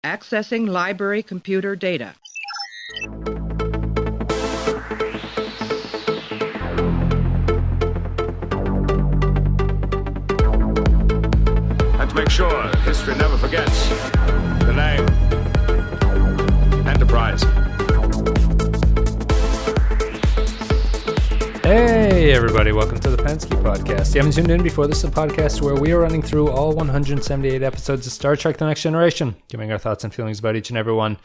Accessing library computer data. And to make sure that history never forgets the name Enterprise. Hey everybody, welcome to the Pensky Podcast. You haven't tuned in before, this is a podcast where we are running through all 178 episodes of Star Trek The Next Generation, giving our thoughts and feelings about each and every one.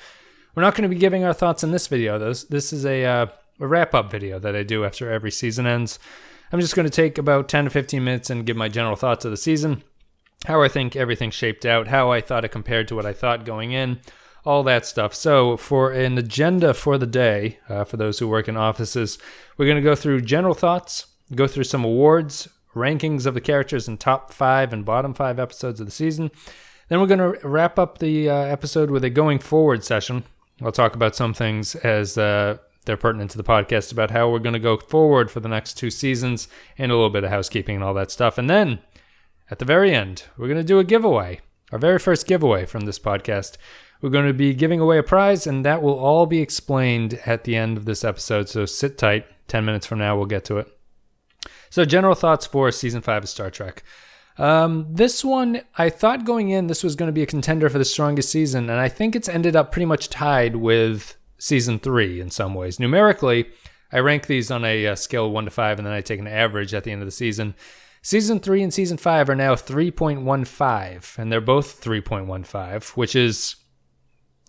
We're not going to be giving our thoughts in this video, though. This is a wrap-up video that I do after every season ends. I'm just going to take about 10 to 15 minutes and give my general thoughts of the season, how I think everything shaped out, how I thought it compared to what I thought going in, all that stuff. So for an agenda for the day, for those who work in offices, we're going to go through general thoughts, go through some awards, rankings of the characters in top 5 and bottom 5 episodes of the season. Then we're going to wrap up the episode with a going forward session. I'll talk about some things as they're pertinent to the podcast about how we're going to go forward for the next 2 seasons and a little bit of housekeeping and all that stuff. And then at the very end, we're going to do a giveaway, our very first giveaway from this podcast. We're going to be giving away a prize, and that will all be explained at the end of this episode, so sit tight. 10 minutes from now, we'll get to it. So general thoughts for Season 5 of Star Trek. This one, I thought going in, this was going to be a contender for the strongest season, and I think it's ended up pretty much tied with Season 3 in some ways. Numerically, I rank these on a scale of 1 to 5, and then I take an average at the end of the season. Season 3 and Season 5 are now 3.15, and they're both 3.15, which is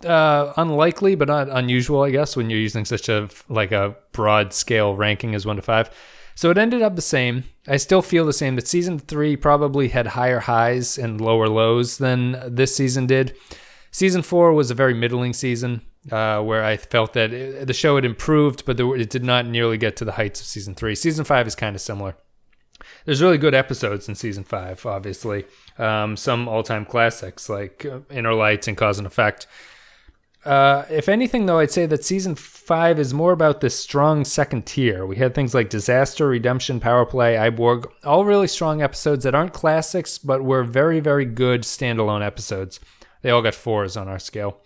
unlikely but not unusual, I guess, when you're using such a broad scale ranking as 1 to 5. So it ended up the same. I still feel the same, that Season 3 probably had higher highs and lower lows than this season did. Season 4 was a very middling season, where I felt that the show had improved, but it did not nearly get to the heights of Season 3. Season 5 is kind of similar. There's really good episodes in Season 5, obviously. Some all-time classics like Inner Lights and Cause and Effect. If anything, though, I'd say that Season 5 is more about this strong second tier. We had things like Disaster, Redemption, Power Play, Iborg, all really strong episodes that aren't classics, but were very, very good standalone episodes. They all got 4s on our scale.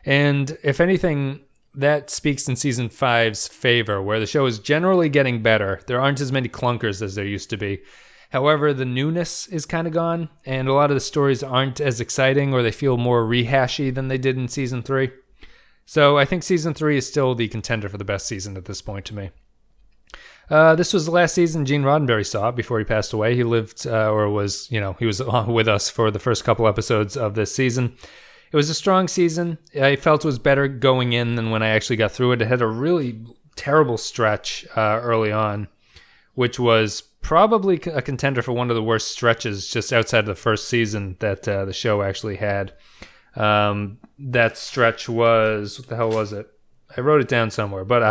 And if anything, that speaks in Season 5's favor, where the show is generally getting better. There aren't as many clunkers as there used to be. However, the newness is kind of gone, and a lot of the stories aren't as exciting, or they feel more rehashy than they did in Season 3. So I think Season 3 is still the contender for the best season at this point to me. This was the last season Gene Roddenberry saw before he passed away. He lived, he was on with us for the first couple episodes of this season. It was a strong season. I felt it was better going in than when I actually got through it. It had a really terrible stretch early on, which was probably a contender for one of the worst stretches just outside of the first season that the show actually had. That stretch was, what the hell was it? I wrote it down somewhere, but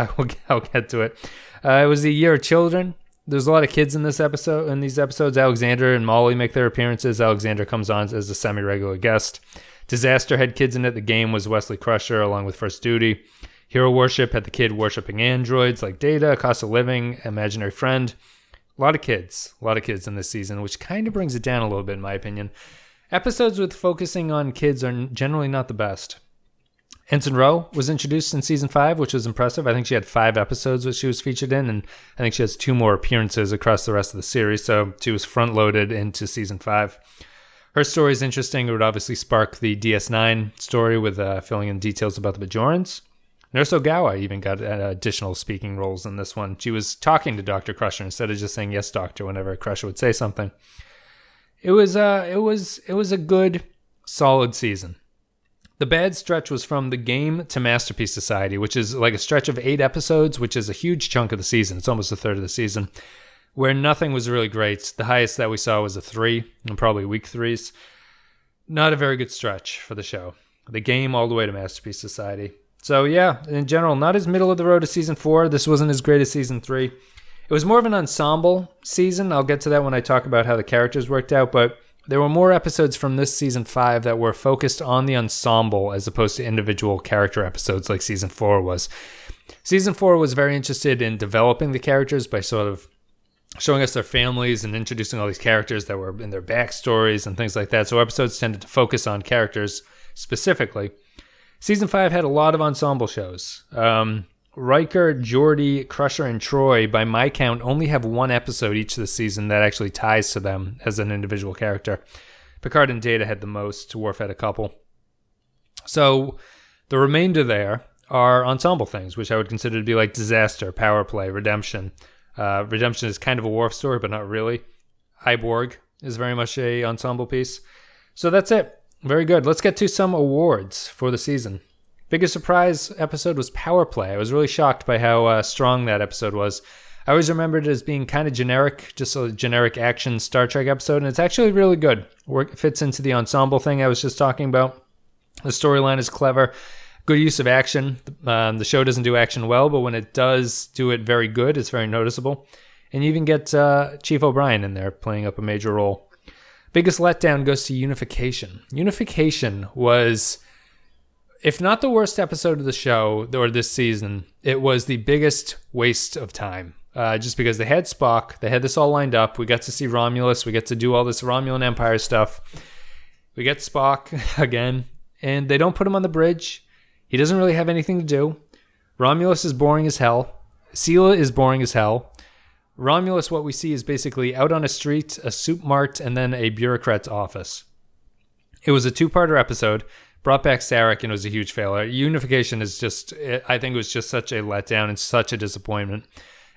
I'll get to it. It was the Year of Children. There's a lot of kids in these episodes. Alexander and Molly make their appearances. Alexander comes on as a semi-regular guest. Disaster had kids in it. The Game was Wesley Crusher along with First Duty. Hero Worship had the kid worshipping androids like Data, Cost of Living, Imaginary Friend. A lot of kids in this season, which kind of brings it down a little bit in my opinion. Episodes with focusing on kids are generally not the best. Ensign Ro was introduced in Season 5, which was impressive. I think she had 5 episodes which she was featured in, and I think she has 2 more appearances across the rest of the series, so she was front-loaded into Season 5. Her story is interesting. It would obviously spark the DS9 story with filling in details about the Bajorans. Nurse Ogawa even got additional speaking roles in this one. She was talking to Dr. Crusher instead of just saying "yes, doctor" whenever Crusher would say something. It was a good, solid season. The bad stretch was from The Game to Masterpiece Society, which is like a stretch of 8 episodes, which is a huge chunk of the season. It's almost a third of the season, where nothing was really great. The highest that we saw was a 3, and probably weak 3s. Not a very good stretch for the show. The Game all the way to Masterpiece Society. So yeah, in general, not as middle of the road as Season 4. This wasn't as great as Season 3. It was more of an ensemble season. I'll get to that when I talk about how the characters worked out, but there were more episodes from this Season 5 that were focused on the ensemble as opposed to individual character episodes like Season 4 was. Season 4 was very interested in developing the characters by sort of showing us their families and introducing all these characters that were in their backstories and things like that. So episodes tended to focus on characters specifically. Season 5 had a lot of ensemble shows. Riker, Geordi, Crusher, and Troy, by my count, only have one episode each this season that actually ties to them as an individual character. Picard and Data had the most. Worf had a couple. So the remainder there are ensemble things, which I would consider to be like Disaster, Power Play, Redemption. Redemption is kind of a Worf story, but not really. Iborg is very much a ensemble piece. So that's it. Very good. Let's get to some awards for the season. Biggest surprise episode was Power Play. I was really shocked by how strong that episode was. I always remembered it as being kind of generic, just a generic action Star Trek episode, and it's actually really good. It fits into the ensemble thing I was just talking about. The storyline is clever. Good use of action. The show doesn't do action well, but when it does do it very good, it's very noticeable. And you even get Chief O'Brien in there playing up a major role. Biggest letdown goes to Unification. Unification was, if not the worst episode of the show or this season, it was the biggest waste of time. Just because they had Spock, they had this all lined up. We got to see Romulus. We get to do all this Romulan Empire stuff. We get Spock again, and they don't put him on the bridge. He doesn't really have anything to do. Romulus is boring as hell. Sela is boring as hell. Romulus, what we see is basically out on a street, a soup mart, and then a bureaucrat's office. It was a two-parter episode, brought back Sarek, and it was a huge failure. Unification is just, I think it was just such a letdown and such a disappointment,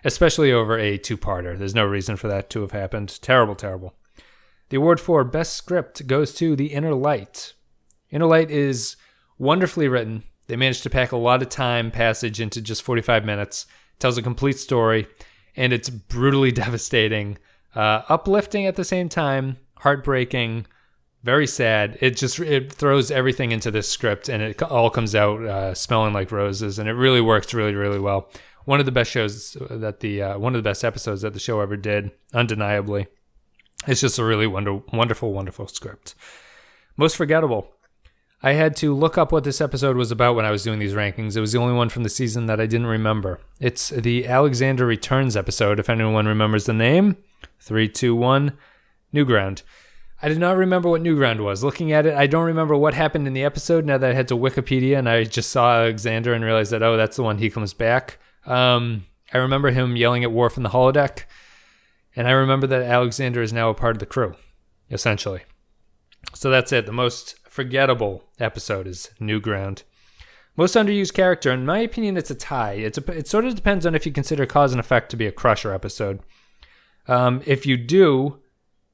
especially over a two-parter. There's no reason for that to have happened. Terrible, terrible. The award for Best Script goes to The Inner Light. Inner Light is wonderfully written. They managed to pack a lot of time passage into just 45 minutes. It tells a complete story, and it's brutally devastating, uplifting at the same time, heartbreaking, very sad. It throws everything into this script, and it all comes out smelling like roses, and it really works really, really well. One of the best shows one of the best episodes that the show ever did, undeniably. It's just a really wonderful, wonderful script. Most forgettable. I had to look up what this episode was about when I was doing these rankings. It was the only one from the season that I didn't remember. It's the Alexander Returns episode, if anyone remembers the name. 3, 2, 1, New Ground. I did not remember what New Ground was. Looking at it, I don't remember what happened in the episode now that I had to Wikipedia and I just saw Alexander and realized that, oh, that's the one he comes back. I remember him yelling at Worf in the holodeck. And I remember that Alexander is now a part of the crew, essentially. So that's it. The most forgettable episode is New Ground. Most underused character, in my opinion, it's a tie. It sort of depends on if you consider Cause and Effect to be a Crusher episode. If you do,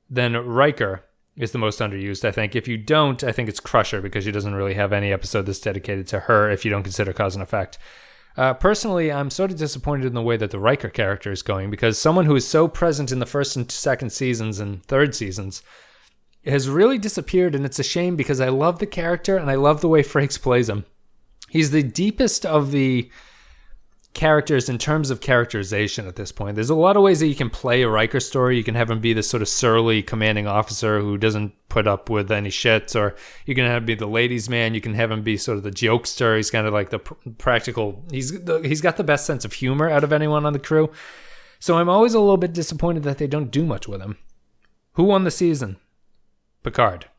then Riker is the most underused, I think. If you don't, I think it's Crusher, because she doesn't really have any episode that's dedicated to her if you don't consider Cause and Effect. Personally, I'm sort of disappointed in the way that the Riker character is going, because someone who is so present in the first and second seasons and third seasons has really disappeared, and it's a shame because I love the character and I love the way Frakes plays him. He's the deepest of the characters in terms of characterization at this point. There's a lot of ways that you can play a Riker story. You can have him be this sort of surly commanding officer who doesn't put up with any shit, or you can have him be the ladies' man. You can have him be sort of the jokester. He's kind of like the practical. He's got the best sense of humor out of anyone on the crew. So I'm always a little bit disappointed that they don't do much with him. Who won the season? Picard.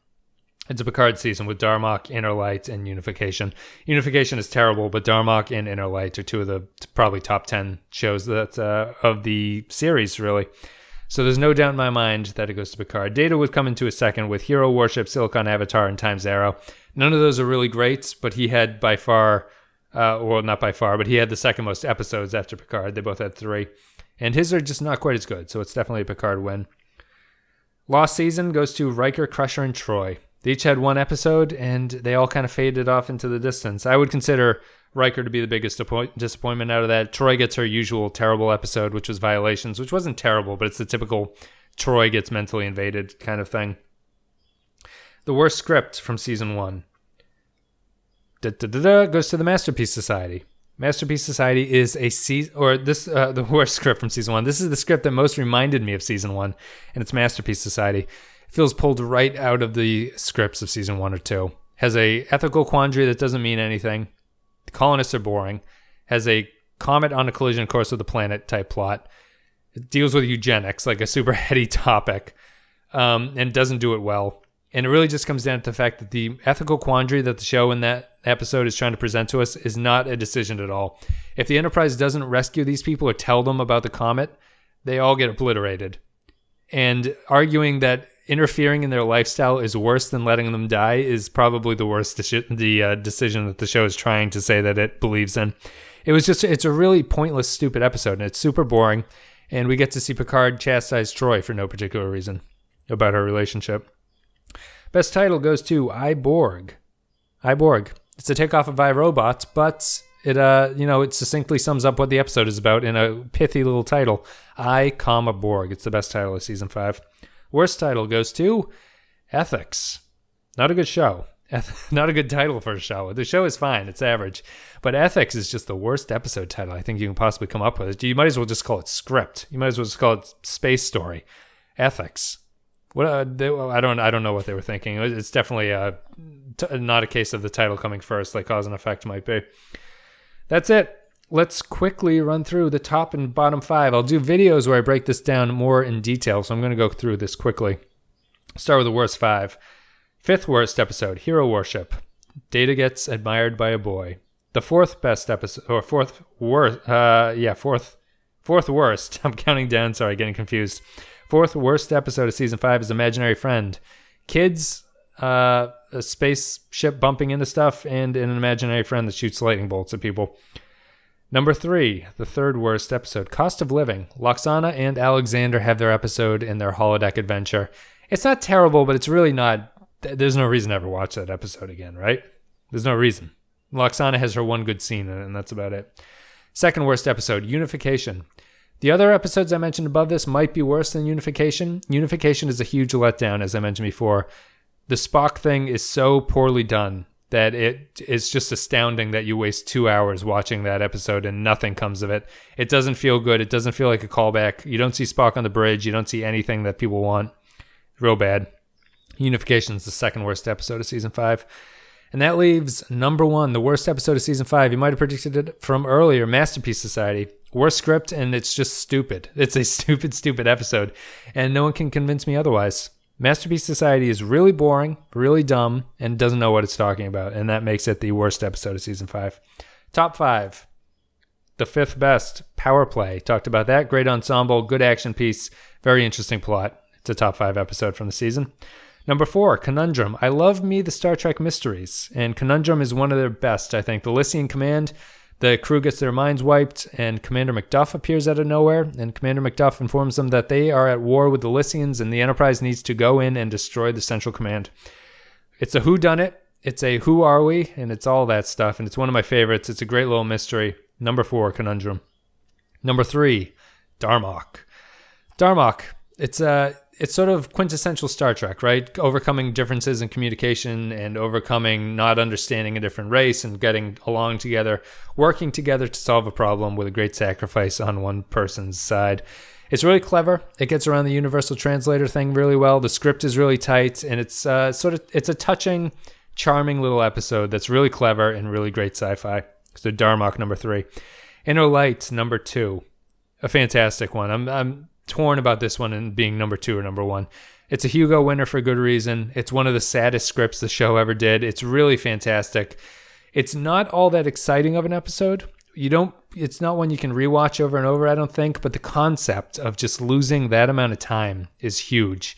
It's a Picard season with Darmok, Inner Light, and Unification. Unification is terrible, but Darmok and Inner Light are two of the probably top 10 shows that of the series, really. So there's no doubt in my mind that it goes to Picard. Data would come into a second with Hero Worship, Silicon Avatar, and Time's Arrow. None of those are really great, but he had by far, well, not by far, but he had the second most episodes after Picard. They both had 3. And his are just not quite as good, so it's definitely a Picard win. Lost season goes to Riker, Crusher, and Troy. They each had one episode, and they all kind of faded off into the distance. I would consider Riker to be the biggest disappointment out of that. Troy gets her usual terrible episode, which was Violations, which wasn't terrible, but it's the typical Troy gets mentally invaded kind of thing. The worst script from season 1 goes to the Masterpiece Society. Masterpiece Society is the worst script from season 1. This is the script that most reminded me of season 1, and it's Masterpiece Society. It feels pulled right out of the scripts of season 1 or 2. Has a ethical quandary that doesn't mean anything. The colonists are boring. Has a comet on a collision course with the planet type plot. It deals with eugenics, like a super heady topic, and doesn't do it well. And it really just comes down to the fact that the ethical quandary that the show in that episode is trying to present to us is not a decision at all. If the Enterprise doesn't rescue these people or tell them about the comet, they all get obliterated. And arguing that interfering in their lifestyle is worse than letting them die is probably the worst decision that the show is trying to say that it believes in. It's a really pointless, stupid episode, and it's super boring. And we get to see Picard chastise Troy for no particular reason about her relationship. Best title goes to I, Borg. It's a takeoff of iRobots, but it succinctly sums up what the episode is about in a pithy little title. I, Borg. It's the best title of season 5. Worst title goes to Ethics. Not a good show. Not a good title for a show. The show is fine. It's average. But Ethics is just the worst episode title I think you can possibly come up with. You might as well just call it Script. You might as well just call it Space Story. Ethics. What I don't know what they were thinking. It's definitely not a case of the title coming first, like Cause and Effect might be. That's it. Let's quickly run through the top and bottom 5. I'll do videos where I break this down more in detail, so I'm going to go through this quickly. Start with the worst 5. 5th worst episode, Hero Worship. Data gets admired by a boy. The 4th best episode, or 4th worst. I'm counting down, sorry, getting confused. 4th worst episode of season 5 is Imaginary Friend. Kids, a spaceship bumping into stuff, and an imaginary friend that shoots lightning bolts at people. Number 3, the 3rd worst episode, Cost of Living. Loxana and Alexander have their episode in their holodeck adventure. It's not terrible, but it's really not. There's no reason to ever watch that episode again, right? There's no reason. Loxana has her one good scene in it, and that's about it. 2nd worst episode, Unification. The other episodes I mentioned above this might be worse than Unification. Unification is a huge letdown, as I mentioned before. The Spock thing is so poorly done that it is just astounding that you waste 2 hours watching that episode and nothing comes of it. It doesn't feel good. It doesn't feel like a callback. You don't see Spock on the bridge. You don't see anything that people want. Real bad. Unification is the 2nd worst episode of season 5. And that leaves number 1, the worst episode of season 5. You might have predicted it from earlier, Masterpiece Society. Worst script, and it's just stupid. It's a stupid episode, and no one can convince me otherwise. Masterpiece Society is really boring, really dumb, and doesn't know what it's talking about, and that makes it the worst episode of season 5. Top 5. The 5th best, Power Play. Talked about that. Great ensemble, good action piece, very interesting plot. It's a top 5 episode from the season. Number 4, Conundrum. I love the Star Trek mysteries, and Conundrum is one of their best, I think. The Lycian Command, the crew gets their minds wiped, and Commander Macduff appears out of nowhere, and Commander Macduff informs them that they are at war with the Lycians, and the Enterprise needs to go in and destroy the Central Command. It's a whodunit, it's a who are we, and it's all that stuff, and it's one of my favorites. It's a great little mystery. Number 4, Conundrum. Number 3, Darmok. Darmok, it's sort of quintessential Star Trek, right? Overcoming differences in communication and overcoming not understanding a different race and getting along together, working together to solve a problem with a great sacrifice on one person's side. It's really clever. It gets around the universal translator thing really well. The script is really tight, and it's it's a touching, charming little episode that's really clever and really great sci-fi. So Darmok, number 3. Inner Light, number 2. A fantastic one. I'm torn about this one and being number 2 or number 1. It's a Hugo winner for good reason. It's one of the saddest scripts the show ever did. It's really fantastic. It's not all that exciting of an episode. It's not one you can rewatch over and over, I don't think, but the concept of just losing that amount of time is huge.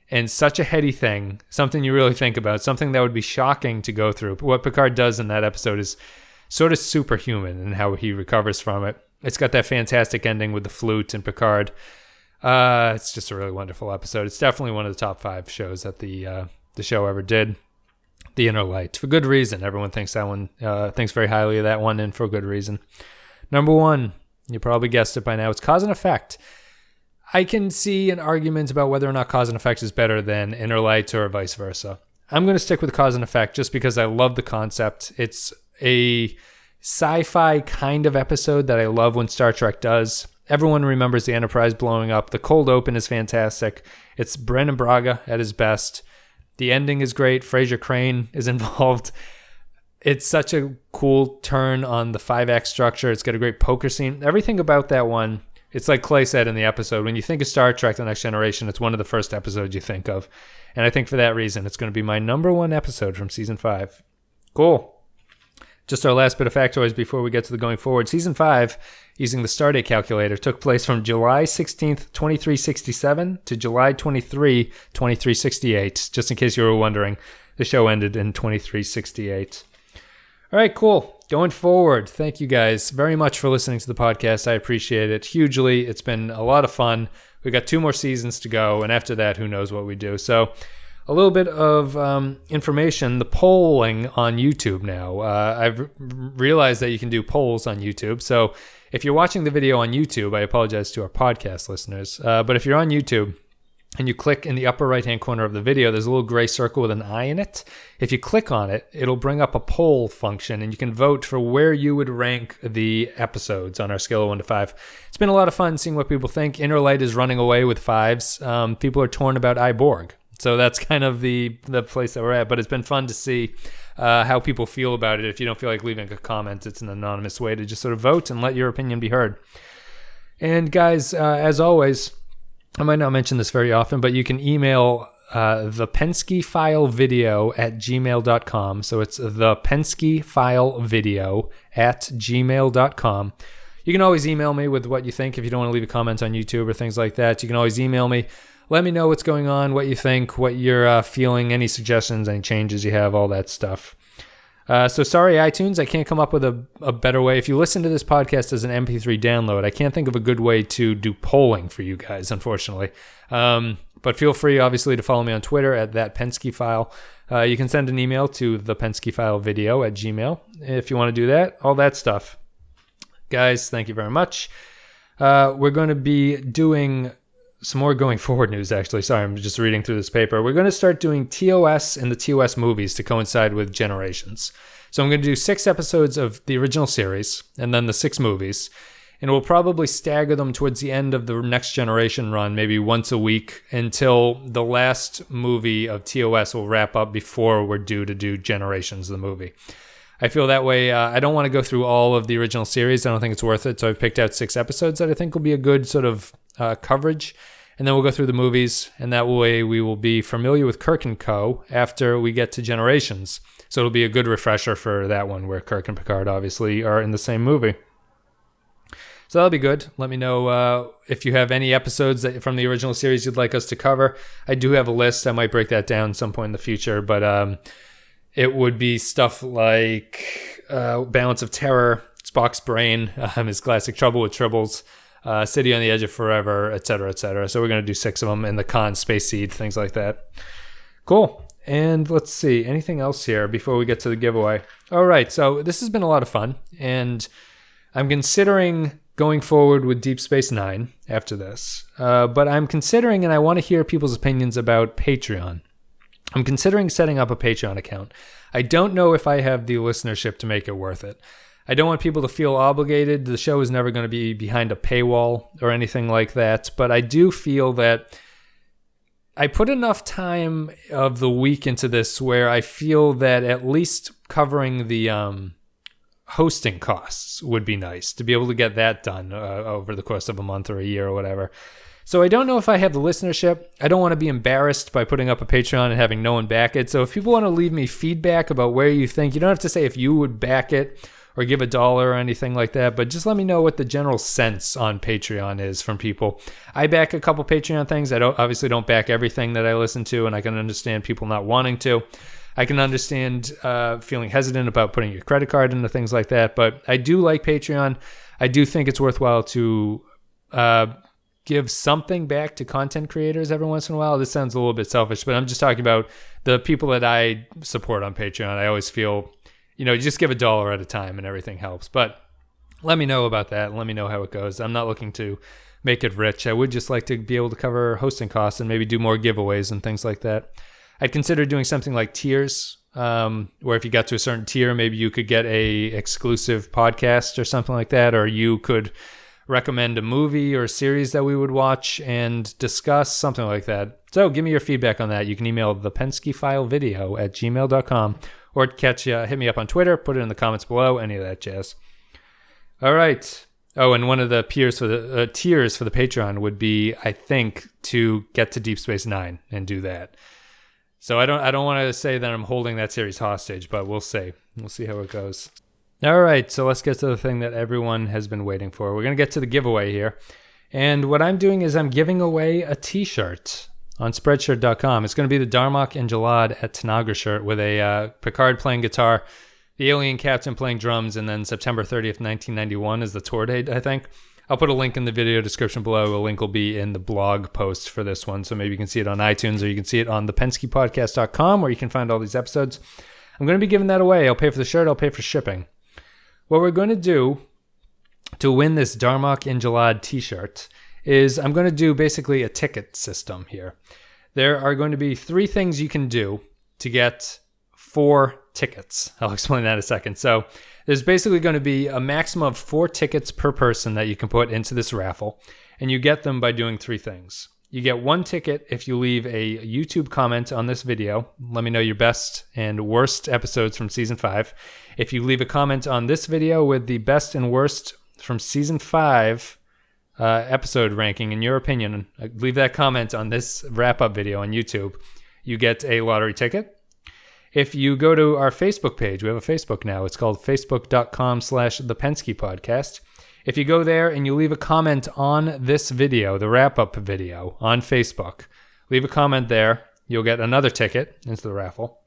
And such a heady thing, something you really think about, something that would be shocking to go through. But what Picard does in that episode is sort of superhuman in how he recovers from it. It's got that fantastic ending with the flute and Picard. It's just a really wonderful episode. It's definitely one of the top 5 shows that the show ever did. The Inner Light, for good reason. Everyone thinks that one, thinks very highly of that one, and for good reason. Number 1, you probably guessed it by now. It's Cause and Effect. I can see an argument about whether or not Cause and Effect is better than Inner Light or vice versa. I'm going to stick with Cause and Effect just because I love the concept. It's a sci-fi kind of episode that I love when Star Trek does. Everyone remembers the Enterprise blowing up. The cold open is fantastic. It's Brendan Braga at his best. The ending is great. Fraser Crane is involved. It's such a cool turn on the 5-act structure. It's got a great poker scene. Everything about that one It's like Clay said in the episode, when you think of Star Trek The Next Generation, it's one of the first episodes you think of. And I think for that reason, it's going to be my number one episode from Season 5. Cool. Just our last bit of factoids before we get to the going forward. Season 5, using the Stardate calculator, took place from July 16th, 2367 to July 23, 2368. Just in case you were wondering, the show ended in 2368. All right, cool. Going forward, thank you guys very much for listening to the podcast. I appreciate it hugely. It's been a lot of fun. We got 2 more seasons to go, and after that, who knows what we do. So a little bit of information, the polling on YouTube now. I've realized that you can do polls on YouTube. So if you're watching the video on YouTube, I apologize to our podcast listeners, but if you're on YouTube, and you click in the upper right-hand corner of the video, there's a little gray circle with an eye in it. If you click on it, it'll bring up a poll function, and you can vote for where you would rank the episodes on our scale of 1 to 5. It's been a lot of fun seeing what people think. Inner Light is running away with 5s. People are torn about iBorg. So that's kind of the place that we're at. But it's been fun to see how people feel about it. If you don't feel like leaving a comment, it's an anonymous way to just sort of vote and let your opinion be heard. And guys, as always, I might not mention this very often, but you can email the Penske File Video at gmail.com. So it's the Penske File Video at gmail.com. You can always email me with what you think. If you don't want to leave a comment on YouTube or things like that, you can always email me. Let me know what's going on, what you think, what you're feeling, any suggestions, any changes you have, all that stuff. So sorry, iTunes, I can't come up with a better way. If you listen to this podcast as an MP3 download, I can't think of a good way to do polling for you guys, unfortunately. But feel free, obviously, to follow me on Twitter at @ThatPenskeyFile. You can send an email to thepenskefilevideo at gmail if you want to do that, all that stuff. Guys, thank you very much. We're going to be doing some more going forward news, actually. Sorry, I'm just reading through this paper. We're going to start doing TOS and the TOS movies to coincide with Generations. So I'm going to do 6 episodes of the original series and then the 6 movies. And we'll probably stagger them towards the end of the Next Generation run, maybe once a week, until the last movie of TOS will wrap up before we're due to do Generations, the movie. I feel that way. I don't want to go through all of the original series. I don't think it's worth it. So I've picked out 6 episodes that I think will be a good sort of coverage. And then we'll go through the movies, and that way we will be familiar with Kirk and Co. after we get to Generations. So it'll be a good refresher for that one, where Kirk and Picard obviously are in the same movie. So that'll be good. Let me know if you have any episodes from the original series you'd like us to cover. I do have a list. I might break that down some point in the future, but it would be stuff like Balance of Terror, Spock's Brain, his classic Trouble with Tribbles, City on the Edge of Forever, etc., etc. So we're going to do 6 of them, and the Khan Space Seed, things like that. Cool. And let's see, anything else here before we get to the giveaway? All right, so this has been a lot of fun, and I'm considering going forward with Deep Space Nine after this. But I'm considering, and I want to hear people's opinions about Patreon. I'm considering setting up a Patreon account. I don't know if I have the listenership to make it worth it. I don't want people to feel obligated. The show is never going to be behind a paywall or anything like that. But I do feel that I put enough time of the week into this where I feel that at least covering the hosting costs would be nice to be able to get that done over the course of a month or a year or whatever. So I don't know if I have the listenership. I don't want to be embarrassed by putting up a Patreon and having no one back it. So if people want to leave me feedback about where you think, you don't have to say if you would back it or give $1 or anything like that, but just let me know what the general sense on Patreon is from people. I back a couple Patreon things. I obviously don't back everything that I listen to, and I can understand people not wanting to. I can understand feeling hesitant about putting your credit card into things like that, but I do like Patreon. I do think it's worthwhile to give something back to content creators every once in a while. This sounds a little bit selfish, but I'm just talking about the people that I support on Patreon. I always feel, you just give $1 at a time and everything helps. But let me know about that. Let me know how it goes. I'm not looking to make it rich. I would just like to be able to cover hosting costs and maybe do more giveaways and things like that. I'd consider doing something like tiers, where if you got to a certain tier, maybe you could get a exclusive podcast or something like that, or you could recommend a movie or a series that we would watch and discuss, something like that. So give me your feedback on that. You can email thepenskefilevideo at gmail.com or hit me up on Twitter, put it in the comments below, any of that jazz. All right. Oh, and one of the tiers for the Patreon would be, I think, to get to Deep Space Nine and do that. So I don't want to say that I'm holding that series hostage, but we'll see. We'll see how it goes. All right, so let's get to the thing that everyone has been waiting for. We're going to get to the giveaway here. And what I'm doing is I'm giving away a t-shirt on spreadshirt.com. It's going to be the Darmok and Jalad at Tanagra shirt with a Picard playing guitar, the alien captain playing drums, and then September 30th, 1991 is the tour date, I think. I'll put a link in the video description below. A link will be in the blog post for this one, so maybe you can see it on iTunes or you can see it on thepenskypodcast.com where you can find all these episodes. I'm going to be giving that away. I'll pay for the shirt. I'll pay for shipping. What we're going to do to win this Darmok and Jalad t-shirt is I'm going to do basically a ticket system here. There are going to be 3 things you can do to get 4 tickets. I'll explain that in a second. So there's basically going to be a maximum of 4 tickets per person that you can put into this raffle, and you get them by doing 3 things. You get 1 ticket if you leave a YouTube comment on this video. Let me know your best and worst episodes from Season 5. If you leave a comment on this video with the best and worst from Season 5 episode ranking, in your opinion, leave that comment on this wrap-up video on YouTube, you get a lottery ticket. If you go to our Facebook page, we have a Facebook now. It's called facebook.com/thepenskypodcast. If you go there and you leave a comment on this video, the wrap-up video on Facebook, leave a comment there, you'll get another ticket into the raffle.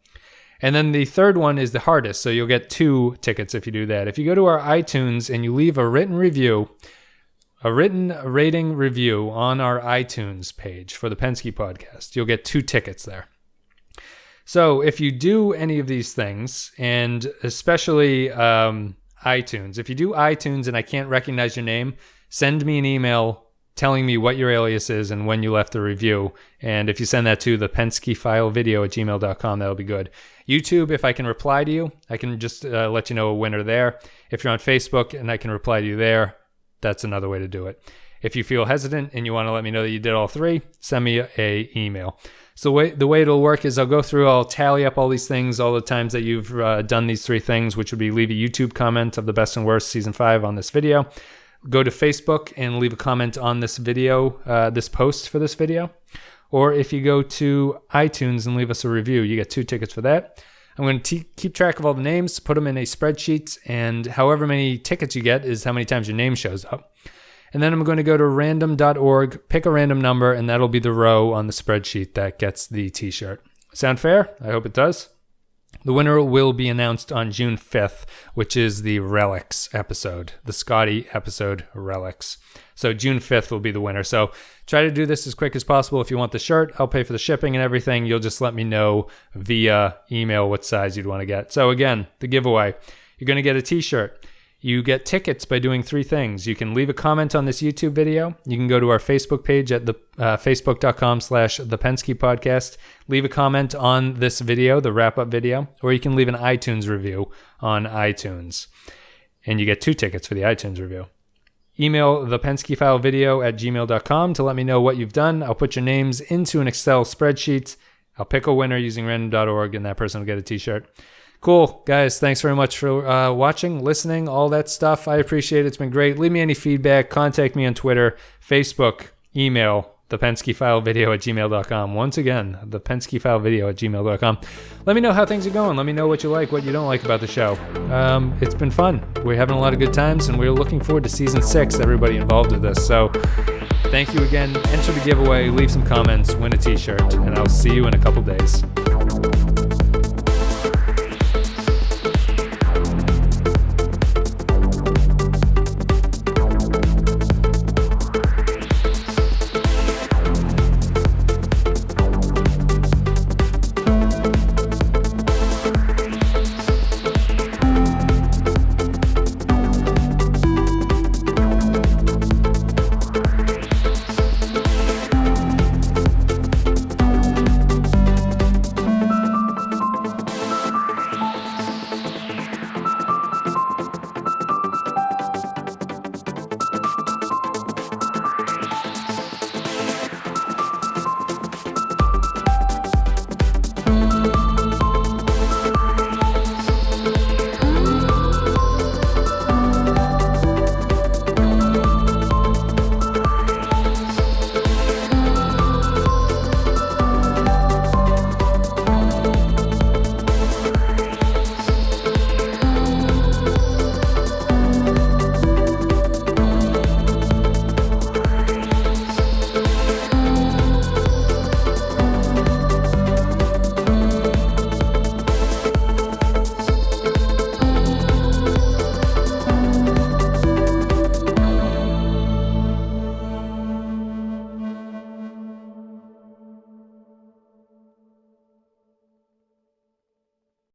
And then the third one is the hardest, so you'll get 2 tickets if you do that. If you go to our iTunes and you leave a written review, a written rating review on our iTunes page for the Pensky Podcast, you'll get 2 tickets there. So if you do any of these things, and especially iTunes, if you do iTunes and I can't recognize your name, send me an email telling me what your alias is and when you left the review. And if you send that to the penskyfilevideo@gmail.com, that'll be good. YouTube, if I can reply to you, I can just let you know a winner there. If you're on Facebook and I can reply to you there, that's another way to do it. If you feel hesitant and you want to let me know that you did all 3, send me an email. So the way it'll work is I'll tally up all these things, all the times that you've done these 3 things, which would be leave a YouTube comment of the best and worst Season 5 on this video. Go to Facebook and leave a comment on this video, this post for this video. Or if you go to iTunes and leave us a review, you get 2 tickets for that. I'm going to keep track of all the names, put them in a spreadsheet, and however many tickets you get is how many times your name shows up. And then I'm going to go to random.org, pick a random number, and that'll be the row on the spreadsheet that gets the t-shirt. Sound fair? I hope it does. The winner will be announced on June 5th, which is the Relics episode, the Scotty episode Relics. So June 5th will be the winner. So try to do this as quick as possible. If you want the shirt, I'll pay for the shipping and everything. You'll just let me know via email what size you'd want to get. So again, the giveaway, you're going to get a t-shirt. You get tickets by doing 3 things. You can leave a comment on this YouTube video. You can go to our Facebook page at the facebook.com/thepenskypodcast. Leave a comment on this video, the wrap-up video, or you can leave an iTunes review on iTunes. And you get 2 tickets for the iTunes review. Email thepenskyfilevideo@gmail.com to let me know what you've done. I'll put your names into an Excel spreadsheet. I'll pick a winner using random.org, and that person will get a t-shirt. Cool, guys. Thanks very much for watching, listening, all that stuff. I appreciate it. It's been great. Leave me any feedback. Contact me on Twitter, Facebook, email, thepenskyfilevideo@gmail.com. Once again, thepenskyfilevideo@gmail.com. Let me know how things are going. Let me know what you like, what you don't like about the show. It's been fun. We're having a lot of good times, and we're looking forward to Season 6, everybody involved with this. So thank you again. Enter the giveaway. Leave some comments. Win a t-shirt. And I'll see you in a couple days.